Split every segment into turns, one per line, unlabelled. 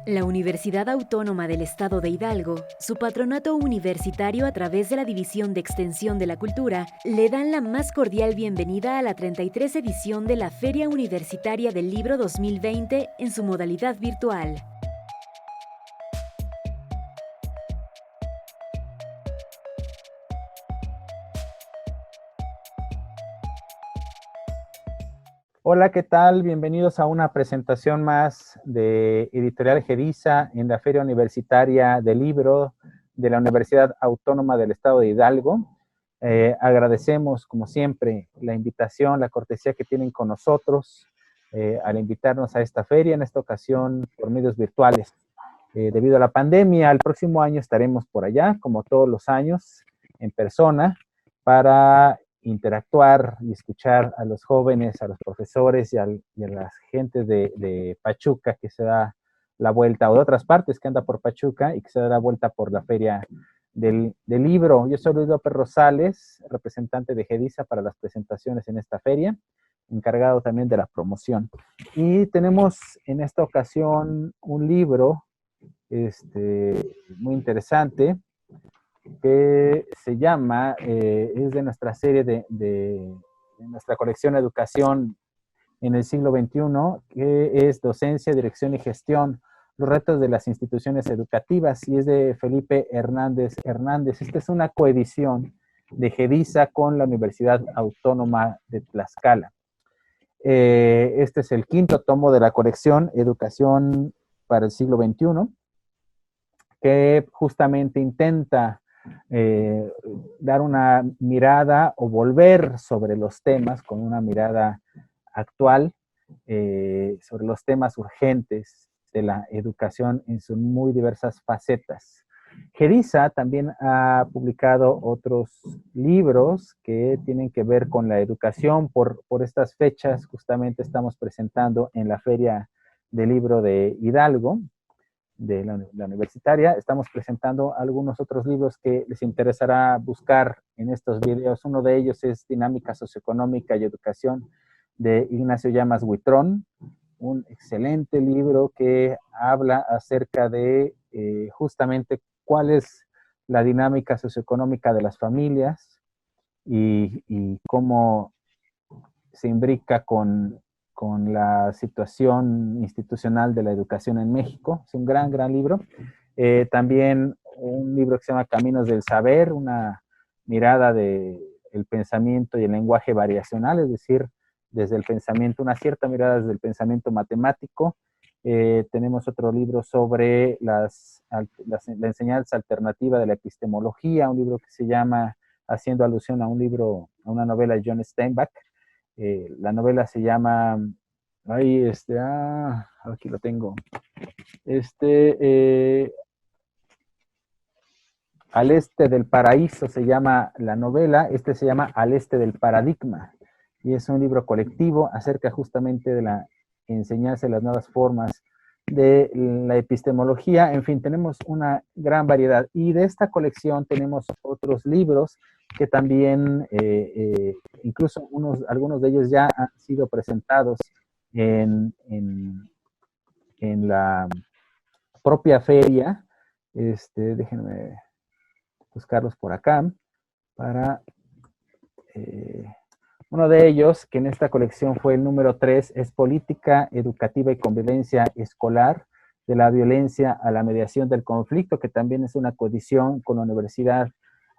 La Universidad Autónoma del Estado de Hidalgo, su patronato universitario a través de la División de Extensión de la Cultura, le dan la más cordial bienvenida a la 33 edición de la Feria Universitaria del Libro 2020 en su modalidad virtual.
Hola, ¿qué tal? Bienvenidos a una presentación más de Editorial Gediza en la Feria Universitaria del Libro de la Universidad Autónoma del Estado de Hidalgo. Agradecemos, como siempre, la invitación, la cortesía que tienen con nosotros al invitarnos a esta feria, en esta ocasión por medios virtuales. Debido a la pandemia, el próximo año estaremos por allá, como todos los años, en persona, para interactuar y escuchar a los jóvenes, a los profesores y a las gentes de Pachuca que se da la vuelta, o de otras partes que anda por Pachuca y que se da la vuelta por la feria del libro. Yo soy Luis López Rosales, representante de Gediza para las presentaciones en esta feria, encargado también de la promoción. Y tenemos en esta ocasión un libro muy interesante que se llama, es de nuestra serie de nuestra colección Educación en el siglo XXI, que es Docencia, Dirección y Gestión, los retos de las instituciones educativas, y es de Felipe Hernández Hernández. Esta es una coedición de Gediza con la Universidad Autónoma de Tlaxcala. Este es el quinto tomo de la colección Educación para el siglo XXI, que justamente intenta dar una mirada o volver sobre los temas con una mirada actual, sobre los temas urgentes de la educación en sus muy diversas facetas. Gediza también ha publicado otros libros que tienen que ver con la educación. Por estas fechas justamente estamos presentando en la Feria del Libro de Hidalgo, de la universitaria. Estamos presentando algunos otros libros que les interesará buscar en estos videos. Uno de ellos es Dinámica Socioeconómica y Educación, de Ignacio Llamas Huitrón, un excelente libro que habla acerca de justamente cuál es la dinámica socioeconómica de las familias y cómo se imbrica con la situación institucional de la educación en México. Es un gran, gran libro. También un libro que se llama Caminos del Saber, una mirada del pensamiento y el lenguaje variacional, es decir, desde el pensamiento, una cierta mirada desde el pensamiento matemático. Tenemos otro libro sobre la enseñanza alternativa de la epistemología, un libro que se llama, haciendo alusión a un libro, a una novela de John Steinbeck. La novela se llama, aquí lo tengo, Al Este del Paraíso se llama la novela, se llama Al Este del Paradigma, y es un libro colectivo acerca justamente de la enseñanza de las nuevas formas de la epistemología. En fin, tenemos una gran variedad, y de esta colección tenemos otros libros que también, incluso algunos de ellos ya han sido presentados en la propia feria. Déjenme buscarlos por acá para... uno de ellos, que en esta colección fue el número 3, es Política Educativa y Convivencia Escolar, de la violencia a la mediación del conflicto, que también es una coedición con la Universidad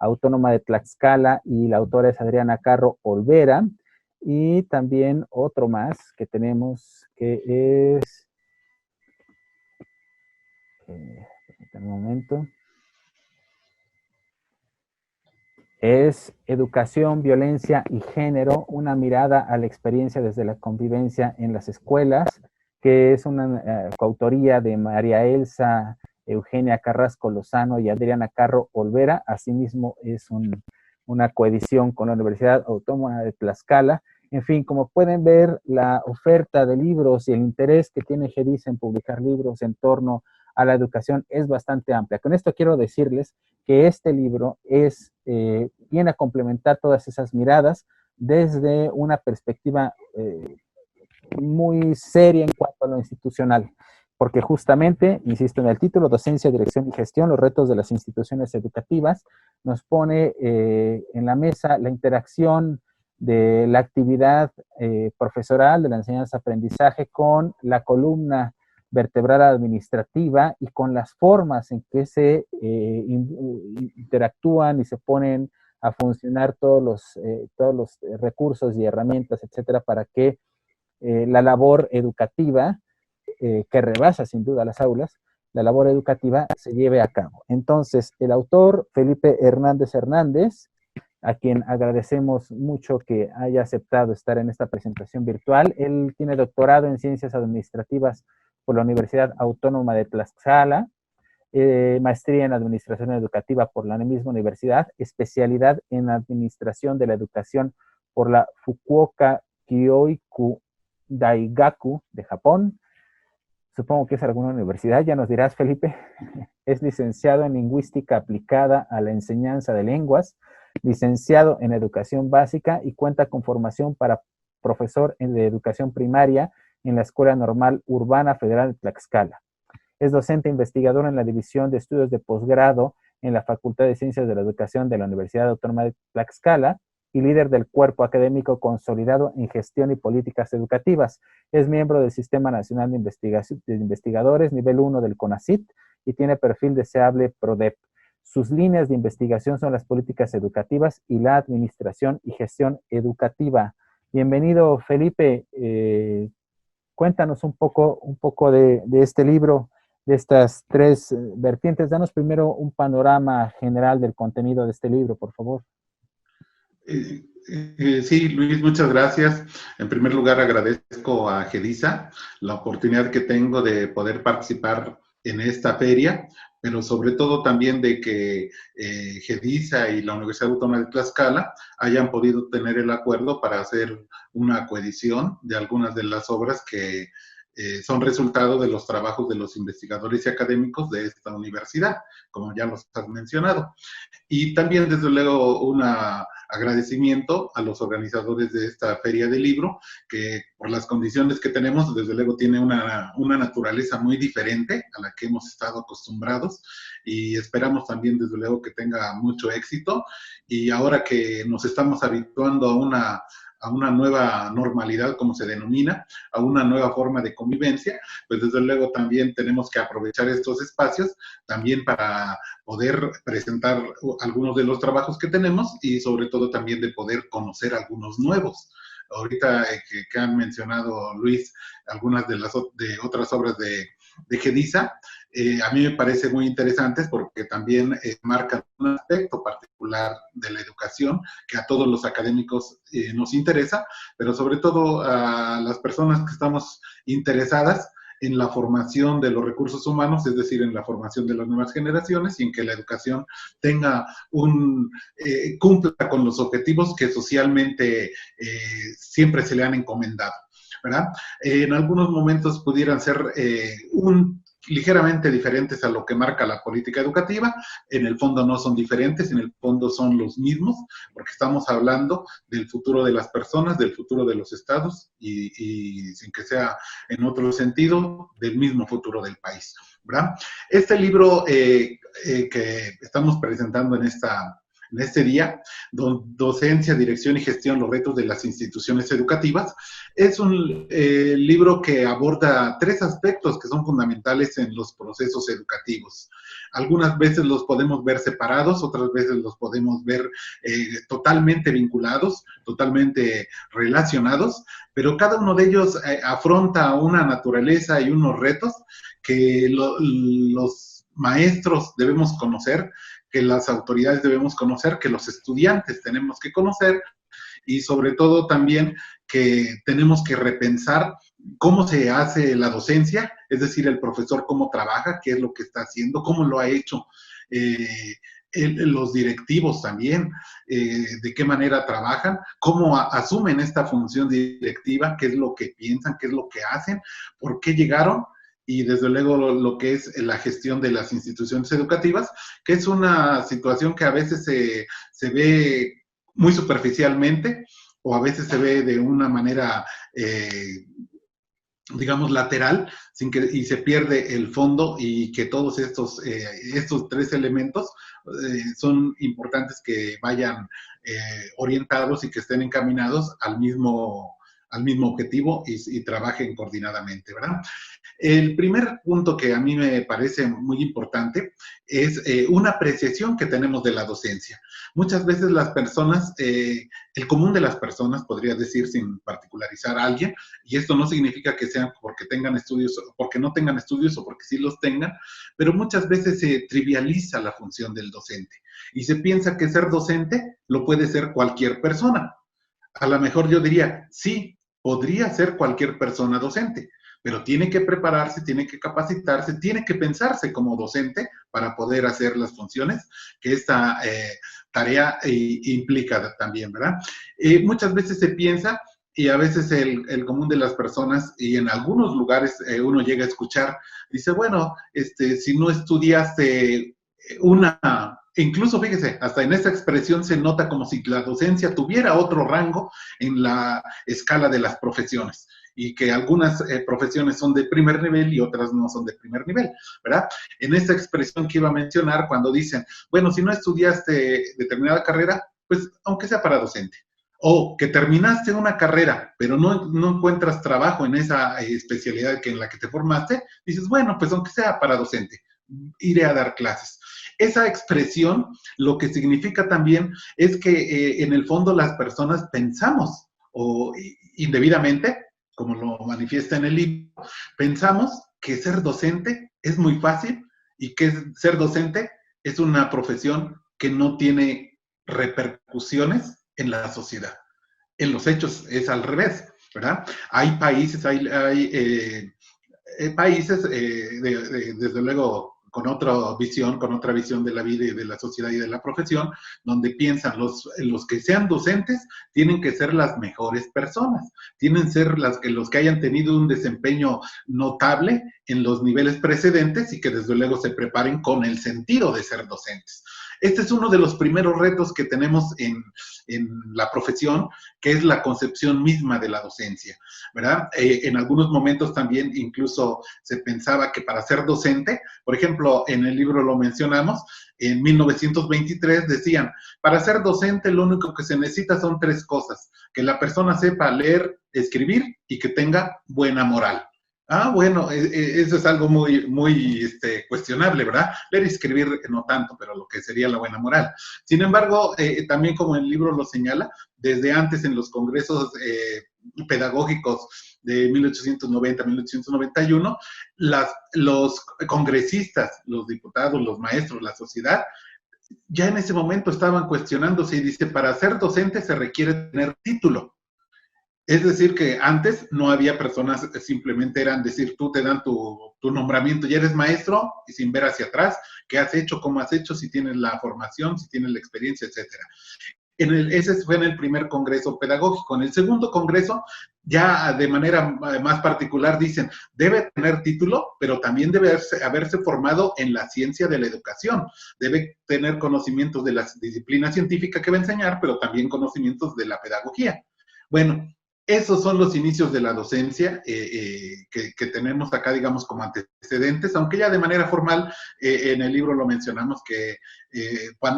Autónoma de Tlaxcala, y la autora es Adriana Carro Olvera. Y también otro más que tenemos, que es... un momento. Es Educación, Violencia y Género, una mirada a la experiencia desde la convivencia en las escuelas, que es una coautoría de María Elsa Eugenia Carrasco Lozano y Adriana Carro Olvera. Asimismo, es una coedición con la Universidad Autónoma de Tlaxcala. En fin, como pueden ver, la oferta de libros y el interés que tiene Gediza en publicar libros en torno a la educación es bastante amplia. Con esto quiero decirles que este libro viene a complementar todas esas miradas desde una perspectiva muy seria en cuanto a lo institucional. porque justamente, insisto en el título, Docencia, Dirección y Gestión, los retos de las instituciones educativas, nos pone en la mesa la interacción de la actividad profesoral, de la enseñanza-aprendizaje, con la columna vertebral administrativa y con las formas en que se interactúan y se ponen a funcionar todos los recursos y herramientas, etcétera, para que la labor educativa, que rebasa sin duda las aulas, la labor educativa se lleve a cabo. Entonces, el autor, Felipe Hernández Hernández, a quien agradecemos mucho que haya aceptado estar en esta presentación virtual. Él tiene doctorado en Ciencias Administrativas por la Universidad Autónoma de Tlaxcala, maestría en Administración Educativa por la misma universidad, especialidad en Administración de la Educación por la Fukuoka Kyoiku Daigaku de Japón. Supongo que es alguna universidad, ya nos dirás, Felipe. Es licenciado en Lingüística aplicada a la enseñanza de lenguas, licenciado en Educación Básica y cuenta con formación para profesor de Educación Primaria en la Escuela Normal Urbana Federal de Tlaxcala. Es docente investigador en la División de Estudios de Posgrado en la Facultad de Ciencias de la Educación de la Universidad Autónoma de Tlaxcala y líder del cuerpo académico consolidado en gestión y políticas educativas. Es miembro del Sistema Nacional de Investigadores, nivel 1 del CONACYT, y tiene perfil deseable PRODEP. Sus líneas de investigación son las políticas educativas y la administración y gestión educativa. Bienvenido, Felipe. Cuéntanos un poco de este libro, de estas tres vertientes. Danos primero un panorama general del contenido de este libro, por favor.
Sí, Luis, muchas gracias. En primer lugar, agradezco a GEDISA la oportunidad que tengo de poder participar en esta feria, pero sobre todo también de que GEDISA y la Universidad Autónoma de Tlaxcala hayan podido tener el acuerdo para hacer una coedición de algunas de las obras que son resultado de los trabajos de los investigadores y académicos de esta universidad, como ya los has mencionado. Y también, desde luego, un agradecimiento a los organizadores de esta feria del libro, que por las condiciones que tenemos, desde luego tiene una naturaleza muy diferente a la que hemos estado acostumbrados, y esperamos también, desde luego, que tenga mucho éxito. Y ahora que nos estamos habituando a una nueva normalidad, como se denomina, a una nueva forma de convivencia, pues desde luego también tenemos que aprovechar estos espacios también para poder presentar algunos de los trabajos que tenemos y sobre todo también de poder conocer algunos nuevos. Ahorita que han mencionado, Luis, algunas de otras obras de GEDISA, a mí me parece muy interesantes porque también marcan un aspecto particular de la educación que a todos los académicos nos interesa, pero sobre todo a las personas que estamos interesadas en la formación de los recursos humanos, es decir, en la formación de las nuevas generaciones y en que la educación tenga cumpla con los objetivos que socialmente siempre se le han encomendado, ¿verdad? En algunos momentos pudieran ser ligeramente diferentes a lo que marca la política educativa. En el fondo no son diferentes, en el fondo son los mismos, porque estamos hablando del futuro de las personas, del futuro de los estados y sin que sea en otro sentido, del mismo futuro del país, ¿verdad? Este libro que estamos presentando en este día, Docencia, Dirección y Gestión, los retos de las instituciones educativas, es un libro que aborda tres aspectos que son fundamentales en los procesos educativos. Algunas veces los podemos ver separados, otras veces los podemos ver totalmente vinculados, totalmente relacionados, pero cada uno de ellos afronta una naturaleza y unos retos que los maestros debemos conocer, que las autoridades debemos conocer, que los estudiantes tenemos que conocer y sobre todo también que tenemos que repensar cómo se hace la docencia, es decir, el profesor cómo trabaja, qué es lo que está haciendo, cómo lo ha hecho, los directivos también, de qué manera trabajan, cómo asumen esta función directiva, qué es lo que piensan, qué es lo que hacen, por qué llegaron, y desde luego lo que es la gestión de las instituciones educativas, que es una situación que a veces se ve muy superficialmente o a veces se ve de una manera digamos, lateral, y se pierde el fondo, y que todos estos tres elementos son importantes que vayan orientados y que estén encaminados al mismo objetivo y trabajen coordinadamente, ¿verdad? El primer punto que a mí me parece muy importante es una apreciación que tenemos de la docencia. Muchas veces las personas, el común de las personas, podría decir sin particularizar a alguien, y esto no significa que sean porque tengan estudios, porque no tengan estudios o porque sí los tengan, pero muchas veces se trivializa la función del docente y se piensa que ser docente lo puede ser cualquier persona. A lo mejor yo diría, sí, podría ser cualquier persona docente, pero tiene que prepararse, tiene que capacitarse, tiene que pensarse como docente para poder hacer las funciones que esta tarea implica también, ¿verdad? Muchas veces se piensa, y a veces el común de las personas, y en algunos lugares uno llega a escuchar, dice, bueno, si no estudiaste una... Incluso, fíjese, hasta en esta expresión se nota como si la docencia tuviera otro rango en la escala de las profesiones, y que algunas profesiones son de primer nivel y otras no son de primer nivel, ¿verdad? En esta expresión que iba a mencionar, cuando dicen, bueno, si no estudiaste determinada carrera, pues aunque sea para docente. O que terminaste una carrera, pero no encuentras trabajo en esa especialidad en la que te formaste, dices, bueno, pues aunque sea para docente, iré a dar clases. Esa expresión lo que significa también es que en el fondo las personas pensamos, o indebidamente, como lo manifiesta en el libro, pensamos que ser docente es muy fácil y que ser docente es una profesión que no tiene repercusiones en la sociedad. En los hechos es al revés, ¿verdad? Hay países, países desde luego con otra visión de la vida y de la sociedad y de la profesión, donde piensan los que sean docentes tienen que ser las mejores personas, tienen que ser los que hayan tenido un desempeño notable en los niveles precedentes y que desde luego se preparen con el sentido de ser docentes. Este es uno de los primeros retos que tenemos en la profesión, que es la concepción misma de la docencia, ¿verdad? En algunos momentos también incluso se pensaba que para ser docente, por ejemplo, en el libro lo mencionamos, en 1923 decían, para ser docente lo único que se necesita son 3 cosas, que la persona sepa leer, escribir y que tenga buena moral. Ah, bueno, eso es algo muy cuestionable, ¿verdad? Leer y escribir no tanto, pero lo que sería la buena moral. Sin embargo, también como el libro lo señala, desde antes en los congresos pedagógicos de 1890, 1891, los congresistas, los diputados, los maestros, la sociedad, ya en ese momento estaban cuestionándose y dice, para ser docente se requiere tener título. Es decir, que antes no había personas, simplemente eran decir, tú te dan tu nombramiento, ya eres maestro, y sin ver hacia atrás, qué has hecho, cómo has hecho, si tienes la formación, si tienes la experiencia, etcétera. Ese fue en el primer congreso pedagógico. En el segundo congreso, ya de manera más particular, dicen, debe tener título, pero también debe haberse formado en la ciencia de la educación. Debe tener conocimientos de la disciplina científica que va a enseñar, pero también conocimientos de la pedagogía. Bueno, esos son los inicios de la docencia que tenemos acá, digamos, como antecedentes, aunque ya de manera formal en el libro lo mencionamos que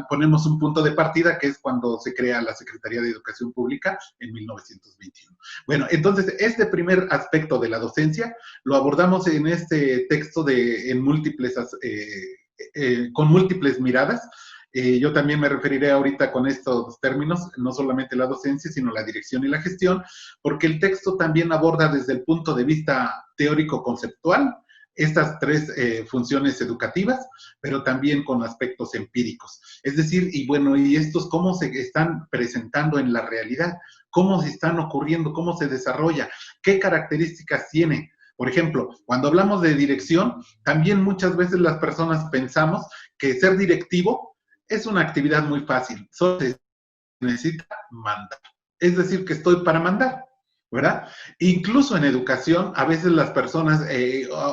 ponemos un punto de partida, que es cuando se crea la Secretaría de Educación Pública en 1921. Bueno, entonces, este primer aspecto de la docencia lo abordamos en este texto con múltiples miradas. Yo también me referiré ahorita con estos términos, no solamente la docencia, sino la dirección y la gestión, porque el texto también aborda desde el punto de vista teórico-conceptual estas 3 funciones educativas, pero también con aspectos empíricos. Es decir, y estos cómo se están presentando en la realidad, cómo se están ocurriendo, cómo se desarrolla, qué características tiene. Por ejemplo, cuando hablamos de dirección, también muchas veces las personas pensamos que ser directivo es una actividad muy fácil, solo se necesita mandar. Es decir, que estoy para mandar, ¿verdad? Incluso en educación, a veces las personas,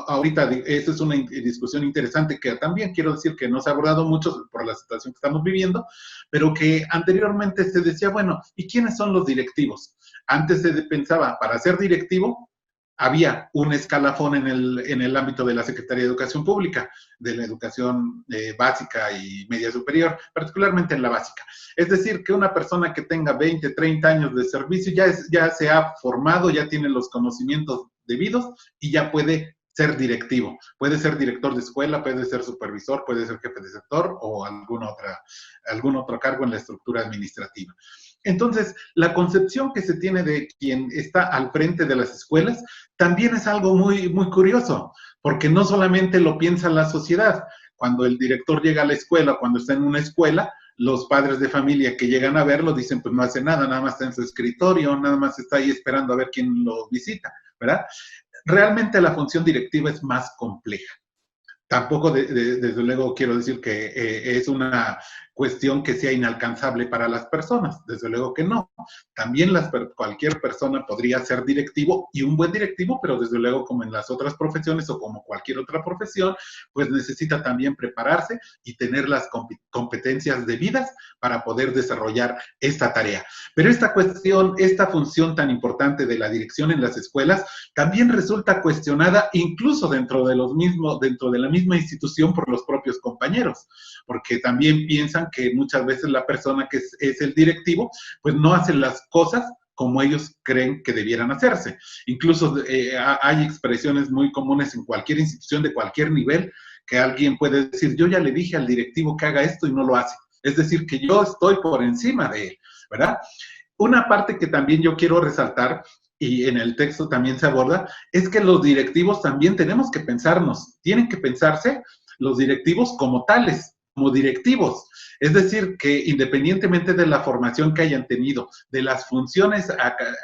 ahorita, esa es una discusión interesante que también quiero decir que no se ha abordado mucho por la situación que estamos viviendo, pero que anteriormente se decía, bueno, ¿y quiénes son los directivos? Antes se pensaba, para ser directivo, había un escalafón en el ámbito de la Secretaría de Educación Pública, de la educación básica y media superior, particularmente en la básica. Es decir, que una persona que tenga 20, 30 años de servicio ya se ha formado, ya tiene los conocimientos debidos y ya puede ser directivo. Puede ser director de escuela, puede ser supervisor, puede ser jefe de sector o algún otro cargo en la estructura administrativa. Entonces, la concepción que se tiene de quien está al frente de las escuelas también es algo muy, muy curioso, porque no solamente lo piensa la sociedad. Cuando el director llega a la escuela, cuando está en una escuela, los padres de familia que llegan a verlo dicen, pues no hace nada, nada más está en su escritorio, nada más está ahí esperando a ver quién lo visita, ¿verdad? Realmente la función directiva es más compleja. Tampoco, desde luego, quiero decir que es una cuestión que sea inalcanzable para las personas. Desde luego que no. También cualquier persona podría ser directivo y un buen directivo, pero desde luego como en las otras profesiones o como cualquier otra profesión, pues necesita también prepararse y tener las competencias debidas para poder desarrollar esta tarea. Pero esta cuestión, esta función tan importante de la dirección en las escuelas, también resulta cuestionada incluso dentro de la misma institución por los propios compañeros, porque también piensan que muchas veces la persona que es el directivo, pues no hace las cosas como ellos creen que debieran hacerse. Incluso hay expresiones muy comunes en cualquier institución de cualquier nivel, que alguien puede decir, yo ya le dije al directivo que haga esto y no lo hace. Es decir, que yo estoy por encima de él, ¿verdad? Una parte que también yo quiero resaltar, y en el texto también se aborda, es que los directivos también tenemos que pensarnos, tienen que pensarse los directivos como tales, como directivos. Es decir, que independientemente de la formación que hayan tenido, de las funciones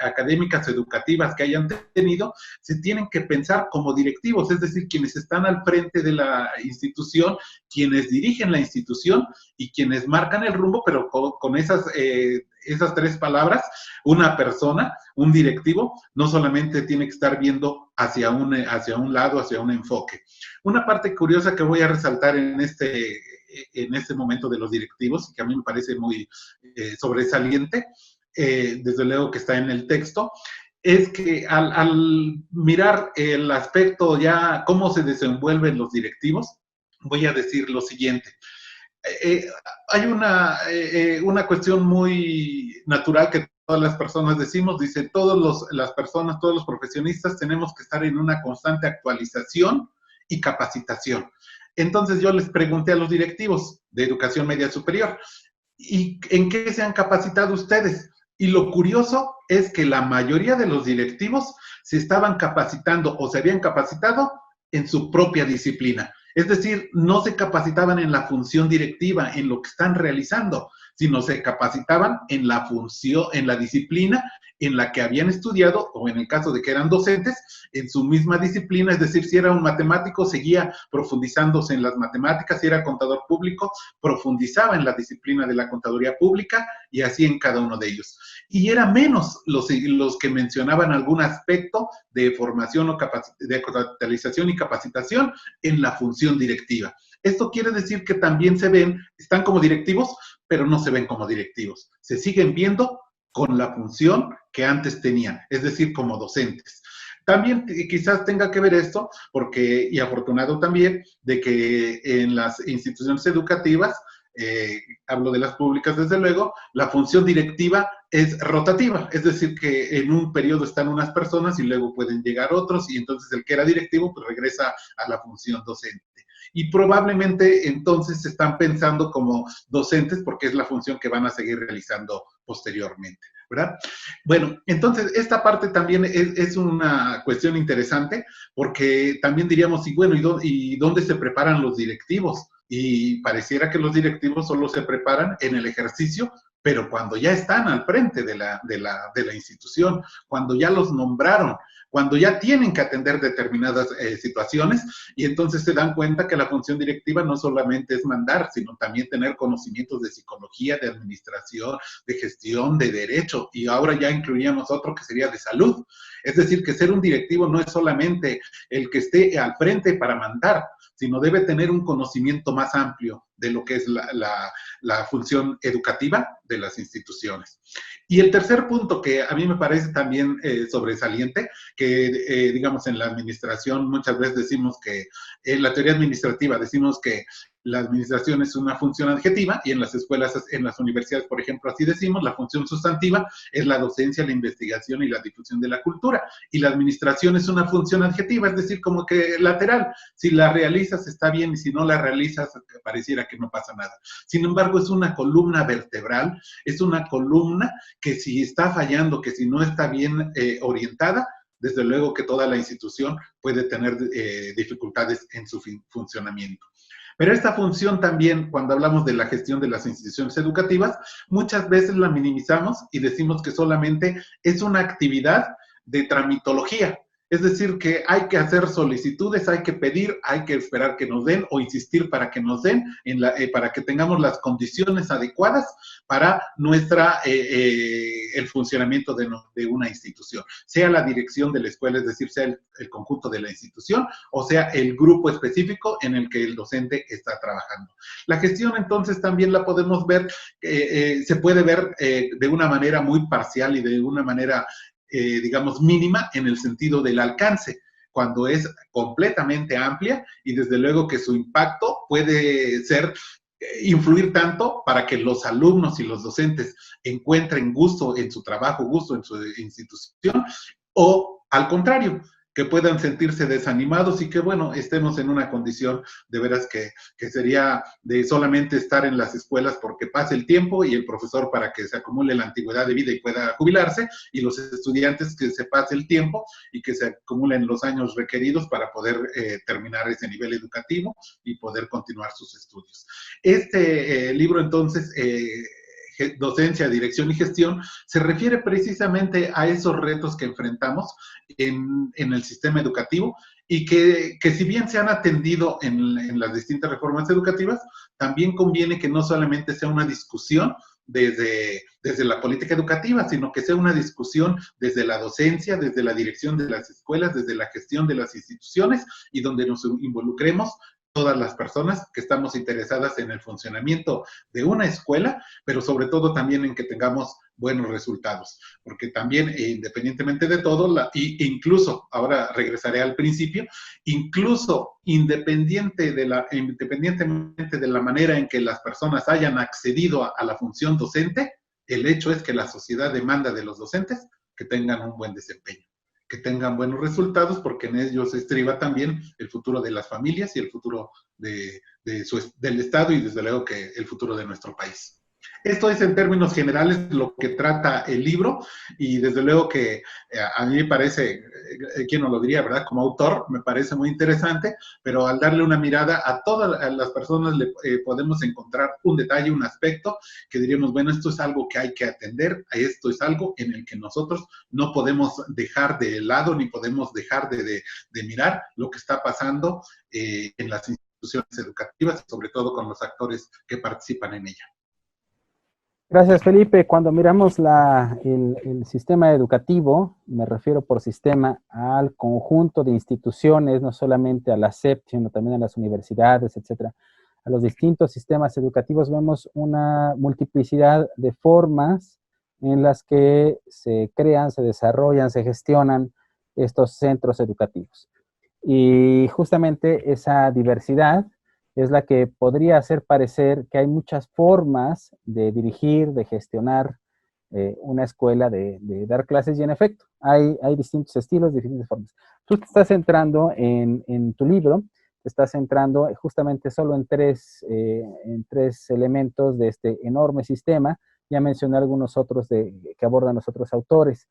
académicas educativas que hayan tenido, se tienen que pensar como directivos, es decir, quienes están al frente de la institución, quienes dirigen la institución y quienes marcan el rumbo, pero con esas tres palabras, una persona, un directivo, no solamente tiene que estar viendo hacia un lado, hacia un enfoque. Una parte curiosa que voy a resaltar en este momento de los directivos, que a mí me parece muy sobresaliente, desde luego que está en el texto, es que al mirar el aspecto ya, cómo se desenvuelven los directivos, voy a decir lo siguiente. Hay una cuestión muy natural que todas las personas decimos, dice, las personas, todos los profesionistas tenemos que estar en una constante actualización y capacitación. Entonces yo les pregunté a los directivos de educación media superior, ¿y en qué se han capacitado ustedes? Y lo curioso es que la mayoría de los directivos se estaban capacitando o se habían capacitado en su propia disciplina. Es decir, no se capacitaban en la función directiva, en lo que están realizando, sino se capacitaban en la función, en la disciplina en la que habían estudiado, o en el caso de que eran docentes, en su misma disciplina, es decir, si era un matemático, seguía profundizándose en las matemáticas, si era contador público, profundizaba en la disciplina de la contaduría pública, y así en cada uno de ellos. Y era menos los que mencionaban algún aspecto de formación o de actualización y capacitación en la función directiva. Esto quiere decir que también están como directivos, pero no se ven como directivos. Se siguen viendo con la función que antes tenían, es decir, como docentes. También quizás tenga que ver esto, y afortunado también, de que en las instituciones educativas, hablo de las públicas desde luego, la función directiva es rotativa, es decir, que en un periodo están unas personas y luego pueden llegar otros, y entonces el que era directivo pues regresa a la función docente. Y probablemente entonces se están pensando como docentes porque es la función que van a seguir realizando posteriormente, ¿verdad? Bueno, entonces esta parte también es una cuestión interesante porque también diríamos, y bueno, ¿y dónde se preparan los directivos? Y pareciera que los directivos solo se preparan en el ejercicio, pero cuando ya están al frente de la institución, cuando ya los nombraron, cuando ya tienen que atender determinadas situaciones, y entonces se dan cuenta que la función directiva no solamente es mandar, sino también tener conocimientos de psicología, de administración, de gestión, de derecho, y ahora ya incluiríamos otro que sería de salud. Es decir, que ser un directivo no es solamente el que esté al frente para mandar, sino debe tener un conocimiento más amplio de lo que es la función educativa de las instituciones. Y el tercer punto que a mí me parece también sobresaliente, que digamos en la administración muchas veces decimos que, en la teoría administrativa decimos que la administración es una función adjetiva y en las escuelas, en las universidades, por ejemplo, así decimos, la función sustantiva es la docencia, la investigación y la difusión de la cultura. Y la administración es una función adjetiva, es decir, como que lateral. Si la realizas está bien y si no la realizas pareciera que no pasa nada. Sin embargo, es una columna vertebral, es una columna que si está fallando, que si no está bien orientada, desde luego que toda la institución puede tener dificultades en su funcionamiento. Pero esta función también, cuando hablamos de la gestión de las instituciones educativas, muchas veces la minimizamos y decimos que solamente es una actividad de tramitología. Es decir, que hay que hacer solicitudes, hay que pedir, hay que esperar que nos den o insistir para que nos den, para que tengamos las condiciones adecuadas para el funcionamiento de una institución, sea la dirección de la escuela, es decir, sea el conjunto de la institución, o sea el grupo específico en el que el docente está trabajando. La gestión entonces también la podemos ver, se puede ver de una manera muy parcial y de una manera digamos, mínima en el sentido del alcance, cuando es completamente amplia y desde luego que su impacto puede ser influir tanto para que los alumnos y los docentes encuentren gusto en su trabajo, gusto en su institución, o al contrario, que puedan sentirse desanimados y que, bueno, estemos en una condición de veras que sería de solamente estar en las escuelas porque pase el tiempo y el profesor para que se acumule la antigüedad de vida y pueda jubilarse, y los estudiantes que se pase el tiempo y que se acumulen los años requeridos para poder terminar ese nivel educativo y poder continuar sus estudios. Este libro, entonces, docencia, dirección y gestión, se refiere precisamente a esos retos que enfrentamos en el sistema educativo y que si bien se han atendido en las distintas reformas educativas, también conviene que no solamente sea una discusión desde la política educativa, sino que sea una discusión desde la docencia, desde la dirección de las escuelas, desde la gestión de las instituciones y donde nos involucremos todas las personas que estamos interesadas en el funcionamiento de una escuela, pero sobre todo también en que tengamos buenos resultados, porque también independientemente de todo, incluso, ahora regresaré al principio, incluso independientemente de la manera en que las personas hayan accedido a la función docente, el hecho es que la sociedad demanda de los docentes que tengan un buen desempeño, que tengan buenos resultados, porque en ellos estriba también el futuro de las familias y el futuro del Estado y desde luego que el futuro de nuestro país. Esto es en términos generales lo que trata el libro y desde luego que a mí me parece, ¿quién no lo diría, verdad? Como autor me parece muy interesante, pero al darle una mirada a todas las personas le podemos encontrar un detalle, un aspecto que diríamos, bueno, esto es algo que hay que atender, esto es algo en el que nosotros no podemos dejar de lado ni podemos dejar de mirar lo que está pasando en las instituciones educativas, sobre todo con los actores que participan en ella.
Gracias, Felipe. Cuando miramos el sistema educativo, me refiero por sistema al conjunto de instituciones, no solamente a la SEP, sino también a las universidades, etcétera, a los distintos sistemas educativos, vemos una multiplicidad de formas en las que se crean, se desarrollan, se gestionan estos centros educativos. Y justamente esa diversidad es la que podría hacer parecer que hay muchas formas de dirigir, de gestionar una escuela, de dar clases, y en efecto, hay distintos estilos, distintas formas. Tú te estás centrando en tu libro, te estás centrando justamente solo en tres elementos de este enorme sistema. Ya mencioné algunos otros que abordan los otros autores.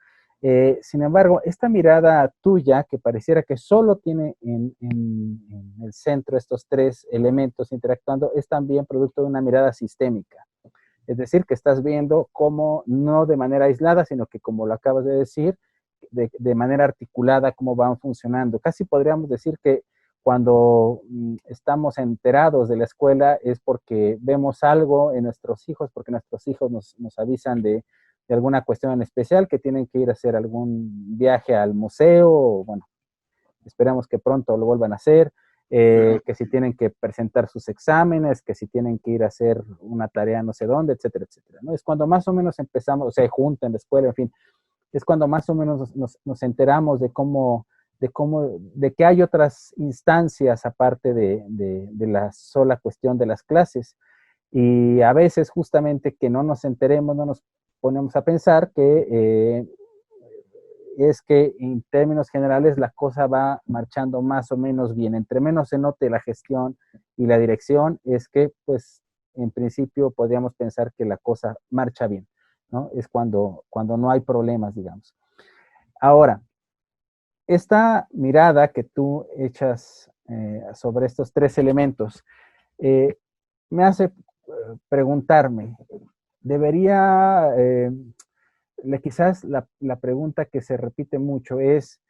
Sin embargo, esta mirada tuya, que pareciera que solo tiene en el centro estos tres elementos interactuando, es también producto de una mirada sistémica. Es decir, que estás viendo cómo, no de manera aislada, sino que, como lo acabas de decir, de manera articulada, cómo van funcionando. Casi podríamos decir que cuando estamos enterados de la escuela es porque vemos algo en nuestros hijos, porque nuestros hijos nos avisan de alguna cuestión en especial, que tienen que ir a hacer algún viaje al museo, o bueno, esperamos que pronto lo vuelvan a hacer, que si tienen que presentar sus exámenes, que si tienen que ir a hacer una tarea no sé dónde, etcétera, etcétera, ¿no? Es cuando más o menos empezamos, o sea, junta en la escuela, en fin, es cuando más o menos nos enteramos de que hay otras instancias aparte de la sola cuestión de las clases. Y a veces justamente que no nos enteremos, no nos ponemos a pensar que es que en términos generales la cosa va marchando más o menos bien. Entre menos se note la gestión y la dirección, es que pues en principio podríamos pensar que la cosa marcha bien, ¿no? Es cuando no hay problemas, digamos. Ahora, esta mirada que tú echas sobre estos tres elementos me hace preguntarme, debería, quizás la pregunta que se repite mucho es,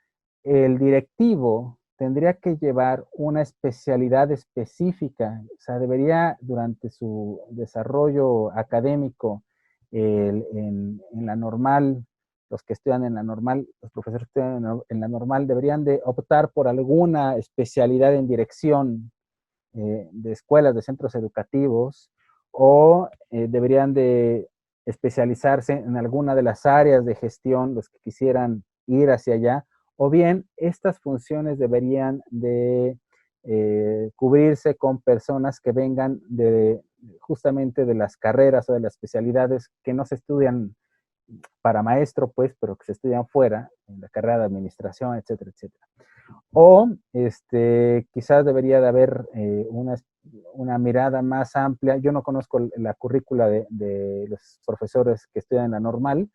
¿el directivo tendría que llevar una especialidad específica? O sea, debería durante su desarrollo académico en la normal, los que estudian en la normal, los profesores que estudian en la normal, deberían de optar por alguna especialidad en dirección de escuelas, de centros educativos, o deberían de especializarse en alguna de las áreas de gestión, los que quisieran ir hacia allá, o bien estas funciones deberían de cubrirse con personas que vengan justamente de las carreras o de las especialidades que no se estudian para maestro, pues, pero que se estudian fuera, en la carrera de administración, etcétera, etcétera. O quizás debería de haber una mirada más amplia. Yo no conozco la currícula de los profesores que estudian en la normal.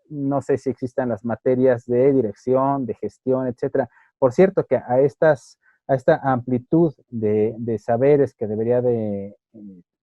No sé si existan las materias de dirección, de gestión, etcétera. Por cierto, que a esta amplitud de saberes que debería de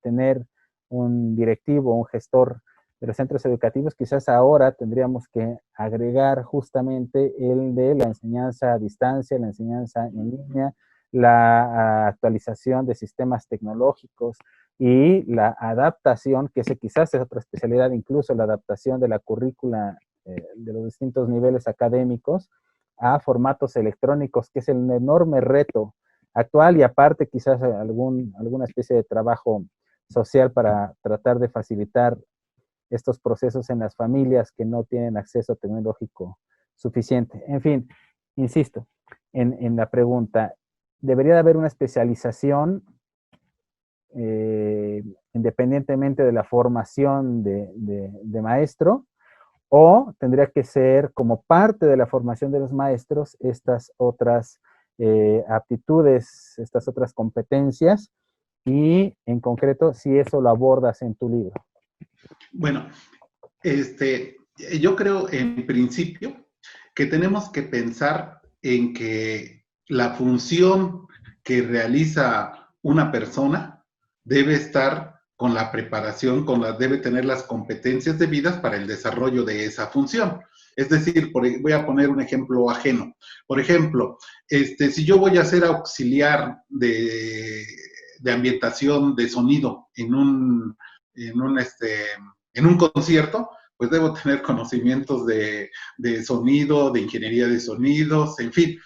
tener un directivo, un gestor de los centros educativos, quizás ahora tendríamos que agregar justamente el de la enseñanza a distancia, la enseñanza en línea, la actualización de sistemas tecnológicos y la adaptación, que ese quizás es otra especialidad, incluso la adaptación de la currícula de los distintos niveles académicos a formatos electrónicos, que es el enorme reto actual, y aparte quizás alguna especie de trabajo social para tratar de facilitar estos procesos en las familias que no tienen acceso tecnológico suficiente. En fin, insisto en la pregunta, ¿debería de haber una especialización independientemente de la formación de maestro, o tendría que ser como parte de la formación de los maestros estas otras aptitudes, estas otras competencias, y en concreto si eso lo abordas en tu libro?
Bueno, yo creo en principio que tenemos que pensar en que la función que realiza una persona debe estar con la preparación, debe tener las competencias debidas para el desarrollo de esa función. Es decir, voy a poner un ejemplo ajeno. Por ejemplo, si yo voy a ser auxiliar de ambientación de sonido en un concierto, pues debo tener conocimientos de sonido, de ingeniería de sonidos, en fin.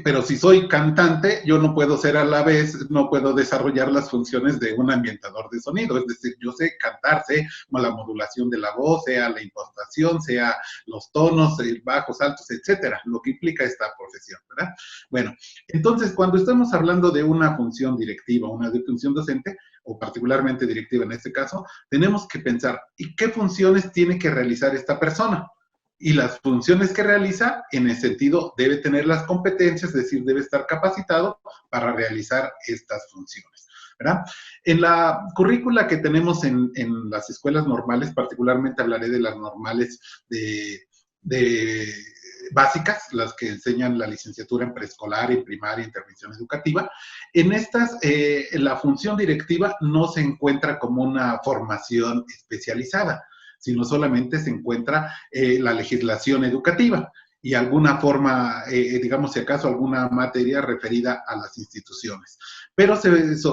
Pero si soy cantante, yo no puedo ser a la vez, no puedo desarrollar las funciones de un ambientador de sonido. Es decir, yo sé cantar, sé la modulación de la voz, sea la impostación, sea los tonos, bajos, altos, etcétera, lo que implica esta profesión, ¿verdad? Bueno, entonces, cuando estamos hablando de una función directiva, una función docente, o particularmente directiva en este caso, tenemos que pensar, ¿y qué funciones tiene que realizar esta persona? Y las funciones que realiza, en el sentido, debe tener las competencias, es decir, debe estar capacitado para realizar estas funciones, ¿verdad? En la currícula que tenemos en las escuelas normales, particularmente hablaré de las normales de básicas, las que enseñan la licenciatura en preescolar, en primaria, intervención educativa. En estas, la función directiva no se encuentra como una formación especializada, sino solamente se encuentra la legislación educativa y alguna forma, digamos, si acaso, alguna materia referida a las instituciones. Pero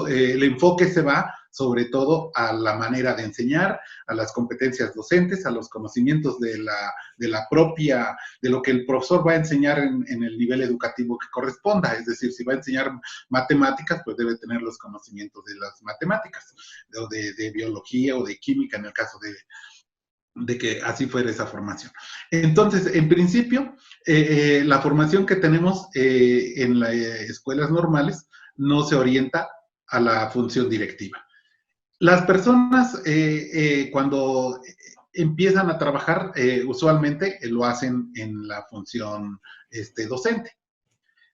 el enfoque se va sobre todo a la manera de enseñar, a las competencias docentes, a los conocimientos de lo que el profesor va a enseñar en el nivel educativo que corresponda. Es decir, si va a enseñar matemáticas, pues debe tener los conocimientos de las matemáticas, o de biología o de química, en el caso de que así fuera esa formación. Entonces, en principio, la formación que tenemos en las escuelas normales no se orienta a la función directiva. Las personas, cuando empiezan a trabajar, usualmente lo hacen en la función docente.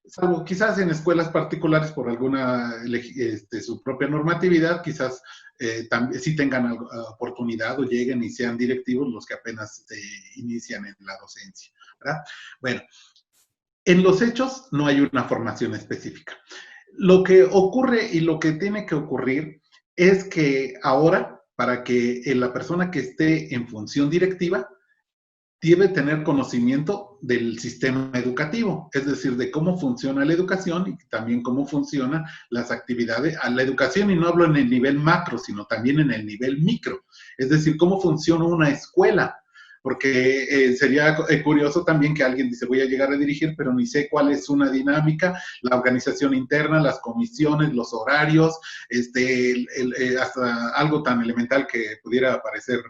Salvo quizás en escuelas particulares por alguna, su propia normatividad, quizás también sí tengan oportunidad o lleguen y sean directivos los que apenas inician en la docencia, ¿verdad? Bueno, en los hechos no hay una formación específica. Lo que ocurre y lo que tiene que ocurrir es que ahora, para que la persona que esté en función directiva, debe tener conocimiento del sistema educativo, es decir, de cómo funciona la educación y también cómo funcionan las actividades a la educación, y no hablo en el nivel macro, sino también en el nivel micro, es decir, cómo funciona una escuela, porque sería curioso también que alguien dice, voy a llegar a dirigir, pero ni sé cuál es una dinámica, la organización interna, las comisiones, los horarios, hasta algo tan elemental que pudiera parecer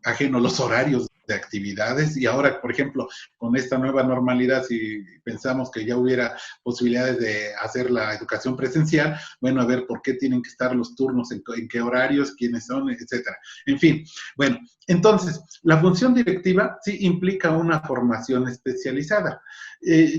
ajeno, los horarios de actividades. Y ahora, por ejemplo, con esta nueva normalidad, si pensamos que ya hubiera posibilidades de hacer la educación presencial, bueno, a ver por qué tienen que estar los turnos, en qué horarios, quiénes son, etcétera. En fin, bueno, entonces, la función directiva sí implica una formación especializada.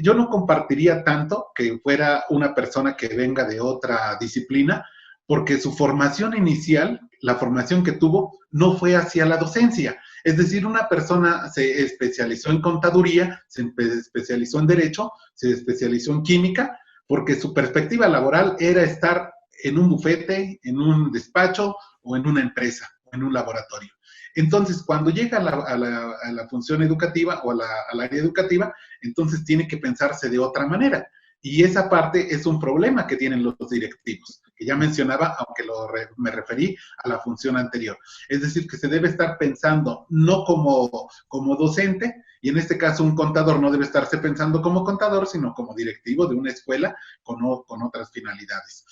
Yo no compartiría tanto que fuera una persona que venga de otra disciplina, porque su formación inicial, la formación que tuvo, no fue hacia la docencia. Es decir, una persona se especializó en contaduría, se especializó en derecho, se especializó en química, porque su perspectiva laboral era estar en un bufete, en un despacho o en una empresa, o en un laboratorio. Entonces, cuando llega a la función educativa o al área educativa, entonces tiene que pensarse de otra manera. Y esa parte es un problema que tienen los directivos, que ya mencionaba, aunque me referí a la función anterior. Es decir, que se debe estar pensando no como docente, y en este caso un contador no debe estarse pensando como contador, sino como directivo de una escuela con otras finalidades.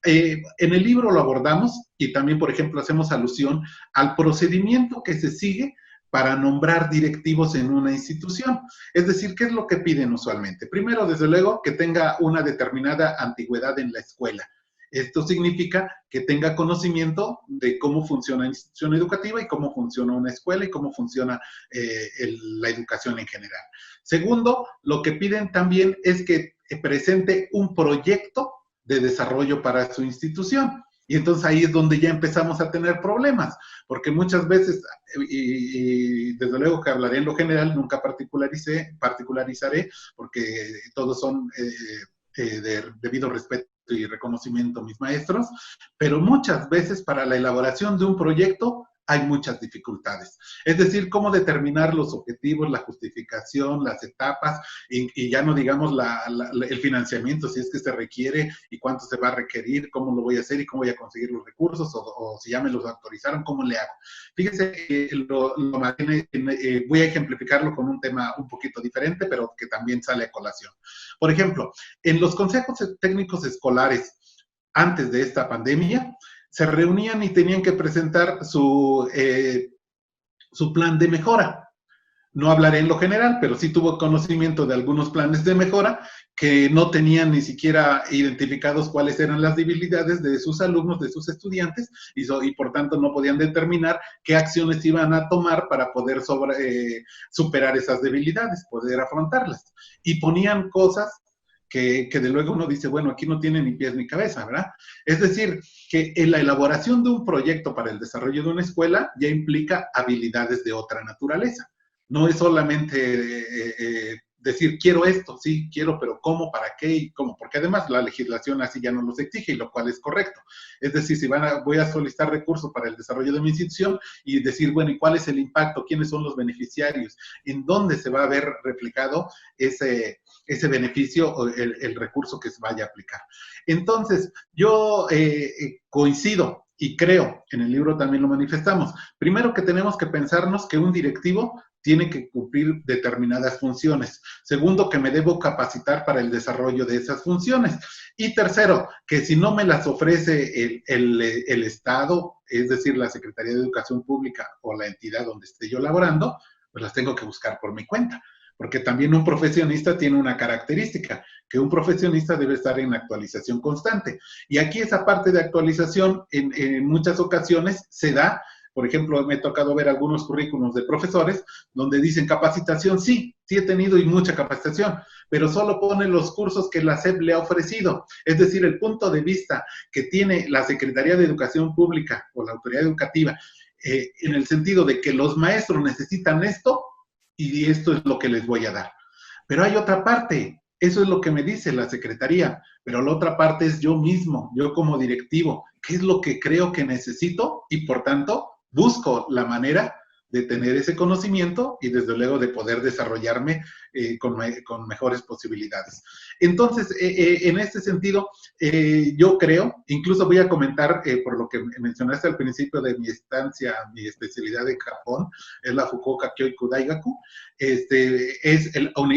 En el libro lo abordamos y también, por ejemplo, hacemos alusión al procedimiento que se sigue para nombrar directivos en una institución. Es decir, ¿qué es lo que piden usualmente? Primero, desde luego, que tenga una determinada antigüedad en la escuela. Esto significa que tenga conocimiento de cómo funciona la institución educativa y cómo funciona una escuela y cómo funciona la educación en general. Segundo, lo que piden también es que presente un proyecto de desarrollo para su institución. Y entonces ahí es donde ya empezamos a tener problemas, porque muchas veces, y desde luego que hablaré en lo general, nunca particularizaré, porque todos son de debido respeto y reconocimiento a mis maestros, pero muchas veces para la elaboración de un proyecto hay muchas dificultades. Es decir, cómo determinar los objetivos, la justificación, las etapas, y ya no digamos el financiamiento, si es que se requiere y cuánto se va a requerir, cómo lo voy a hacer y cómo voy a conseguir los recursos, o si ya me los autorizaron, cómo le hago. Fíjense que voy a ejemplificarlo con un tema un poquito diferente, pero que también sale a colación. Por ejemplo, en los consejos técnicos escolares antes de esta pandemia, se reunían y tenían que presentar su plan de mejora. No hablaré en lo general, pero sí tuvo conocimiento de algunos planes de mejora que no tenían ni siquiera identificados cuáles eran las debilidades de sus alumnos, de sus estudiantes, y por tanto no podían determinar qué acciones iban a tomar para poder superar esas debilidades, poder afrontarlas. Y ponían cosas que de luego uno dice, bueno, aquí no tiene ni pies ni cabeza, ¿verdad? Es decir, que en la elaboración de un proyecto para el desarrollo de una escuela ya implica habilidades de otra naturaleza. No es solamente decir, quiero esto, sí, quiero, pero ¿cómo, para qué y cómo? Porque además la legislación así ya no los exige, y lo cual es correcto. Es decir, si voy a solicitar recursos para el desarrollo de mi institución y decir, bueno, ¿y cuál es el impacto? ¿Quiénes son los beneficiarios? ¿En dónde se va a ver reflejado ese beneficio o el recurso que se vaya a aplicar? Entonces, yo coincido y creo, en el libro también lo manifestamos, primero que tenemos que pensarnos que un directivo tiene que cumplir determinadas funciones. Segundo, que me debo capacitar para el desarrollo de esas funciones. Y tercero, que si no me las ofrece el Estado, es decir, la Secretaría de Educación Pública o la entidad donde esté yo laborando, pues las tengo que buscar por mi cuenta. Porque también un profesionista tiene una característica, que un profesionista debe estar en actualización constante. Y aquí esa parte de actualización en muchas ocasiones se da. Por ejemplo, me he tocado ver algunos currículums de profesores donde dicen capacitación, sí he tenido y mucha capacitación, pero solo pone los cursos que la SEP le ha ofrecido. Es decir, el punto de vista que tiene la Secretaría de Educación Pública o la autoridad educativa en el sentido de que los maestros necesitan esto y esto es lo que les voy a dar. Pero hay otra parte, eso es lo que me dice la Secretaría, pero la otra parte es yo mismo, yo como directivo, ¿qué es lo que creo que necesito? Y por tanto, busco la manera de tener ese conocimiento y desde luego de poder desarrollarme con mejores posibilidades. Entonces, en este sentido, yo creo, incluso voy a comentar, por lo que mencionaste al principio de mi estancia, mi especialidad en Japón, es la Fukuoka Kyoiku Daigaku, es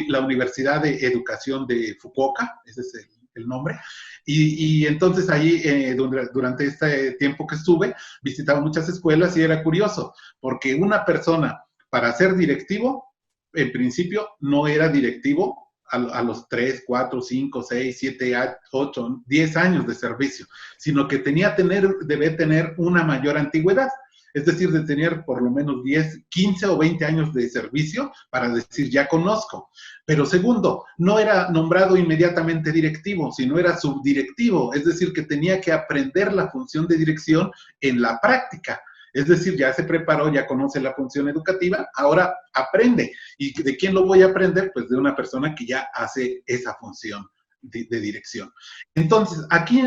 la Universidad de Educación de Fukuoka, ese es el nombre. Y entonces ahí, durante este tiempo que estuve, visitaba muchas escuelas y era curioso, porque una persona para ser directivo, en principio no era directivo a los 3, 4, 5, 6, 7, 8, 10 años de servicio, sino que debe tener una mayor antigüedad. Es decir, de tener por lo menos 10, 15 o 20 años de servicio para decir, ya conozco. Pero segundo, no era nombrado inmediatamente directivo, sino era subdirectivo, es decir, que tenía que aprender la función de dirección en la práctica. Es decir, ya se preparó, ya conoce la función educativa, ahora aprende. ¿Y de quién lo voy a aprender? Pues de una persona que ya hace esa función de dirección. Entonces, aquí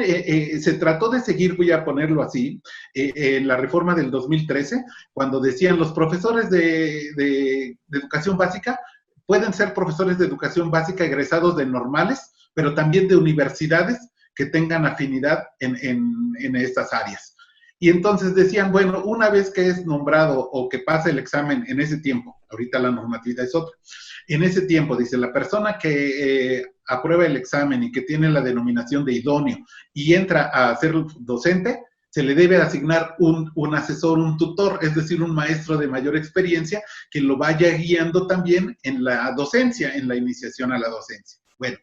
se trató de seguir, voy a ponerlo así, en la reforma del 2013, cuando decían los profesores de educación básica pueden ser profesores de educación básica egresados de normales, pero también de universidades que tengan afinidad en estas áreas. Y entonces decían, bueno, una vez que es nombrado o que pasa el examen en ese tiempo, ahorita la normatividad es otra, en ese tiempo, dice, la persona que aprueba el examen y que tiene la denominación de idóneo y entra a ser docente, se le debe asignar un asesor, un tutor, es decir, un maestro de mayor experiencia que lo vaya guiando también en la docencia, en la iniciación a la docencia. Bueno,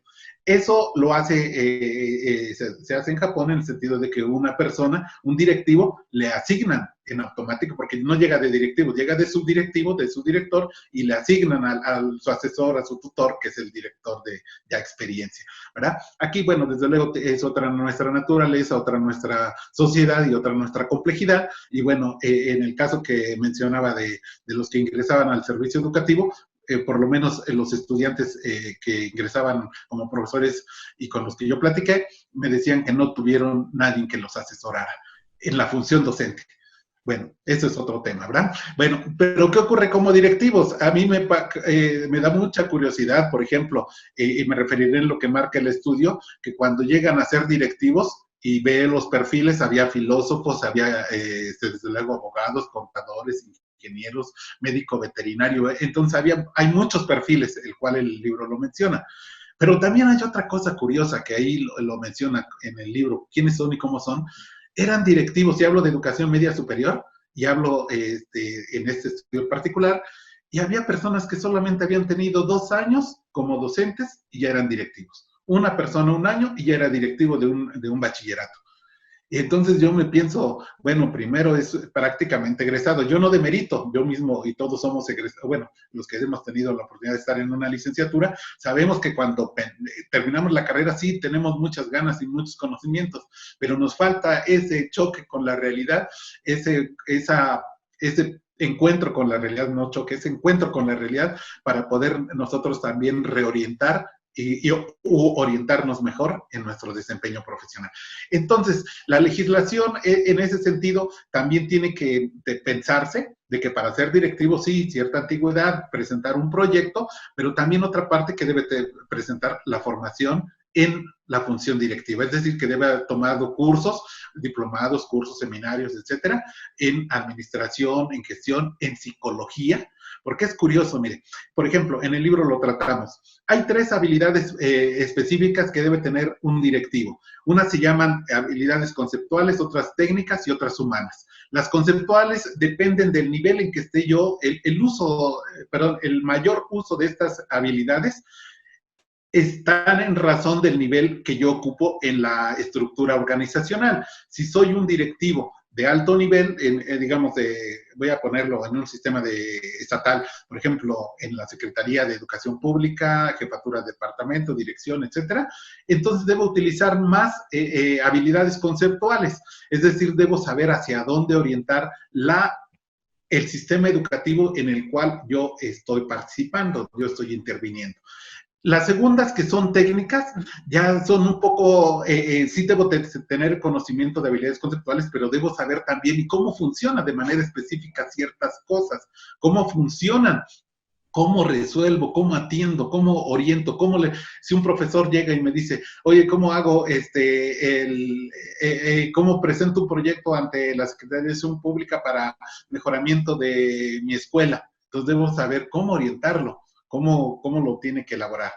eso lo hace, se hace en Japón en el sentido de que una persona, un directivo, le asignan en automático, porque no llega de directivo, llega de subdirectivo, de su director, y le asignan a su asesor, a su tutor, que es el director de ya experiencia, ¿verdad? Aquí, bueno, desde luego es otra nuestra naturaleza, otra nuestra sociedad y otra nuestra complejidad, y bueno, en el caso que mencionaba de los que ingresaban al servicio educativo, por lo menos los estudiantes que ingresaban como profesores y con los que yo platiqué, me decían que no tuvieron nadie que los asesorara en la función docente. Bueno, eso es otro tema, ¿verdad? Bueno, pero ¿qué ocurre como directivos? A mí me da mucha curiosidad, por ejemplo, y me referiré en lo que marca el estudio, que cuando llegan a ser directivos y ve los perfiles, había filósofos, había desde luego abogados, contadores, ingenieros, médico veterinario, entonces hay muchos perfiles, el cual el libro lo menciona. Pero también hay otra cosa curiosa que ahí lo menciona en el libro, quiénes son y cómo son. Eran directivos, y hablo de educación media superior, y hablo en este estudio en particular, y había personas que solamente habían tenido 2 años como docentes y ya eran directivos. Una persona 1 año y ya era directivo de un bachillerato. Y entonces yo me pienso, bueno, primero es prácticamente egresado. Yo no demerito, yo mismo y todos somos egresados. Bueno, los que hemos tenido la oportunidad de estar en una licenciatura, sabemos que cuando terminamos la carrera sí tenemos muchas ganas y muchos conocimientos, pero nos falta ese choque con la realidad, ese encuentro con la realidad, no choque, ese encuentro con la realidad para poder nosotros también reorientar y orientarnos mejor en nuestro desempeño profesional. Entonces, la legislación en ese sentido también tiene que pensarse de que para ser directivo, sí, cierta antigüedad, presentar un proyecto, pero también otra parte que debe presentar la formación en la función directiva, es decir, que debe haber tomado cursos, diplomados, cursos, seminarios, etcétera, en administración, en gestión, en psicología, porque es curioso, mire, por ejemplo, en el libro lo tratamos. Hay 3 habilidades específicas que debe tener un directivo. Unas se llaman habilidades conceptuales, otras técnicas y otras humanas. Las conceptuales dependen del nivel en que esté yo, el mayor uso de estas habilidades están en razón del nivel que yo ocupo en la estructura organizacional. Si soy un directivo de alto nivel, digamos, voy a ponerlo en un sistema estatal, por ejemplo, en la Secretaría de Educación Pública, jefatura de departamento, dirección, etcétera, entonces debo utilizar más habilidades conceptuales, es decir, debo saber hacia dónde orientar el sistema educativo en el cual yo estoy participando, yo estoy interviniendo. Las segundas, que son técnicas, ya son un poco, sí debo tener conocimiento de habilidades conceptuales, pero debo saber también cómo funciona de manera específica ciertas cosas, cómo funcionan, cómo resuelvo, cómo atiendo, cómo oriento, si un profesor llega y me dice, oye, ¿cómo hago cómo presento un proyecto ante la Secretaría de Educación Pública para mejoramiento de mi escuela? Entonces debo saber cómo orientarlo. Cómo lo tiene que elaborar.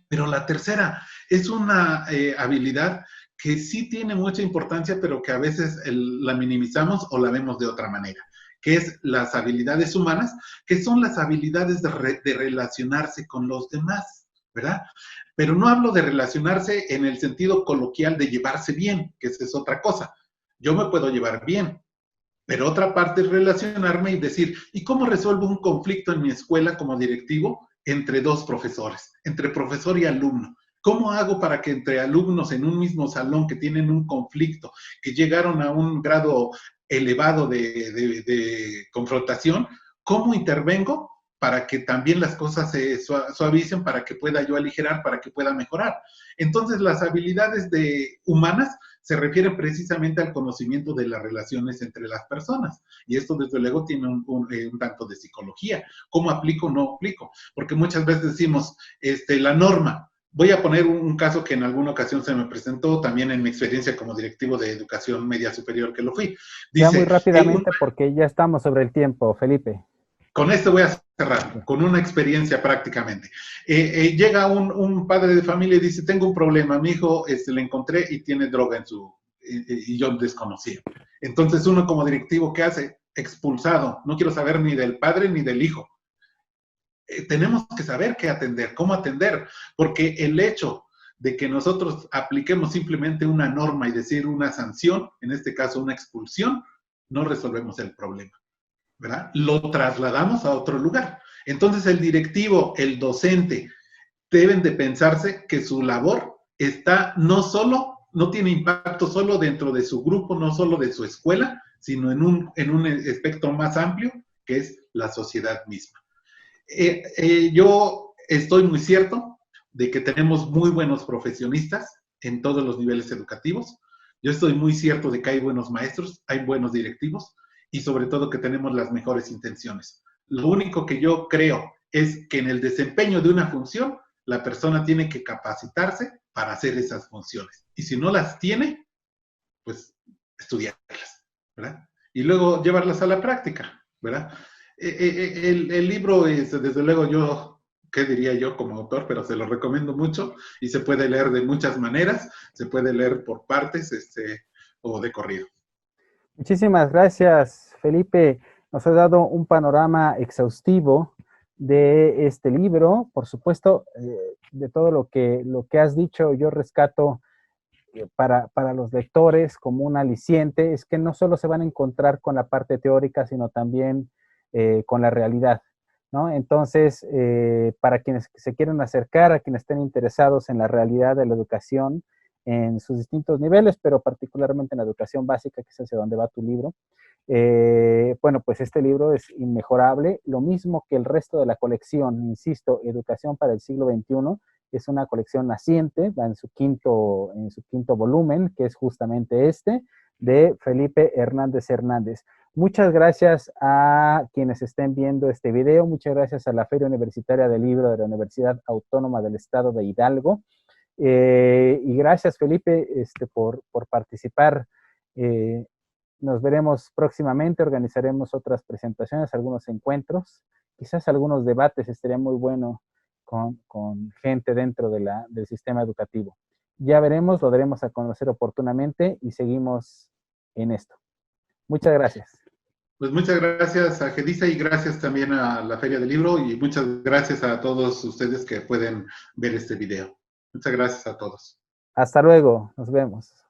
Pero la tercera es una habilidad que sí tiene mucha importancia, pero que a veces la minimizamos o la vemos de otra manera, que es las habilidades humanas, que son las habilidades de relacionarse con los demás, ¿verdad? Pero no hablo de relacionarse en el sentido coloquial de llevarse bien, que esa es otra cosa. Yo me puedo llevar bien, pero otra parte es relacionarme y decir, ¿y cómo resuelvo un conflicto en mi escuela como directivo entre 2 profesores, entre profesor y alumno? ¿Cómo hago para que entre alumnos en un mismo salón que tienen un conflicto, que llegaron a un grado elevado de confrontación, cómo intervengo para que también las cosas se suavicen, para que pueda yo aligerar, para que pueda mejorar? Entonces, las habilidades humanas se refieren precisamente al conocimiento de las relaciones entre las personas. Y esto, desde luego, tiene un tanto de psicología. ¿Cómo aplico o no aplico? Porque muchas veces decimos, la norma. Voy a poner un caso que en alguna ocasión se me presentó, también en mi experiencia como directivo de educación media superior que lo fui.
Ya muy rápidamente, porque ya estamos sobre el tiempo, Felipe.
Con esto voy a cerrar, con una experiencia prácticamente. Llega un padre de familia y dice, tengo un problema, mi hijo le encontré y tiene droga y yo desconocía. Entonces uno como directivo, ¿qué hace? Expulsado. No quiero saber ni del padre ni del hijo. Tenemos que saber qué atender, cómo atender, porque el hecho de que nosotros apliquemos simplemente una norma y decir una sanción, en este caso una expulsión, no resolvemos el problema, ¿verdad? Lo trasladamos a otro lugar. Entonces el directivo, el docente, deben de pensarse que su labor no tiene impacto solo dentro de su grupo, no solo de su escuela, sino en un espectro más amplio, que es la sociedad misma. Yo estoy muy cierto de que tenemos muy buenos profesionistas en todos los niveles educativos. Yo estoy muy cierto de que hay buenos maestros, hay buenos directivos y sobre todo que tenemos las mejores intenciones. Lo único que yo creo es que en el desempeño de una función, la persona tiene que capacitarse para hacer esas funciones. Y si no las tiene, pues estudiarlas, ¿verdad? Y luego llevarlas a la práctica, ¿verdad? El libro es, desde luego, ¿qué diría yo como autor? Pero se lo recomiendo mucho y se puede leer de muchas maneras, se puede leer por partes o de corrido.
Muchísimas gracias, Felipe. Nos ha dado un panorama exhaustivo de este libro. Por supuesto, de todo lo que has dicho, yo rescato para los lectores como un aliciente, es que no solo se van a encontrar con la parte teórica, sino también con la realidad, ¿no? Entonces, para quienes se quieran acercar, a quienes estén interesados en la realidad de la educación, en sus distintos niveles, pero particularmente en la educación básica, que es hacia donde va tu libro, bueno, pues este libro es inmejorable, lo mismo que el resto de la colección, insisto, Educación para el siglo XXI, es una colección naciente, va en su quinto volumen, que es justamente de Felipe Hernández Hernández. Muchas gracias a quienes estén viendo este video, muchas gracias a la Feria Universitaria del Libro de la Universidad Autónoma del Estado de Hidalgo. Y gracias, Felipe, por participar. Nos veremos próximamente, organizaremos otras presentaciones, algunos encuentros, quizás algunos debates, estaría muy bueno con gente dentro del sistema educativo. Ya veremos, lo daremos a conocer oportunamente y seguimos en esto. Muchas gracias.
Pues muchas gracias a Gedisa y gracias también a la Feria del Libro y muchas gracias a todos ustedes que pueden ver este video. Muchas gracias a todos.
Hasta luego, nos vemos.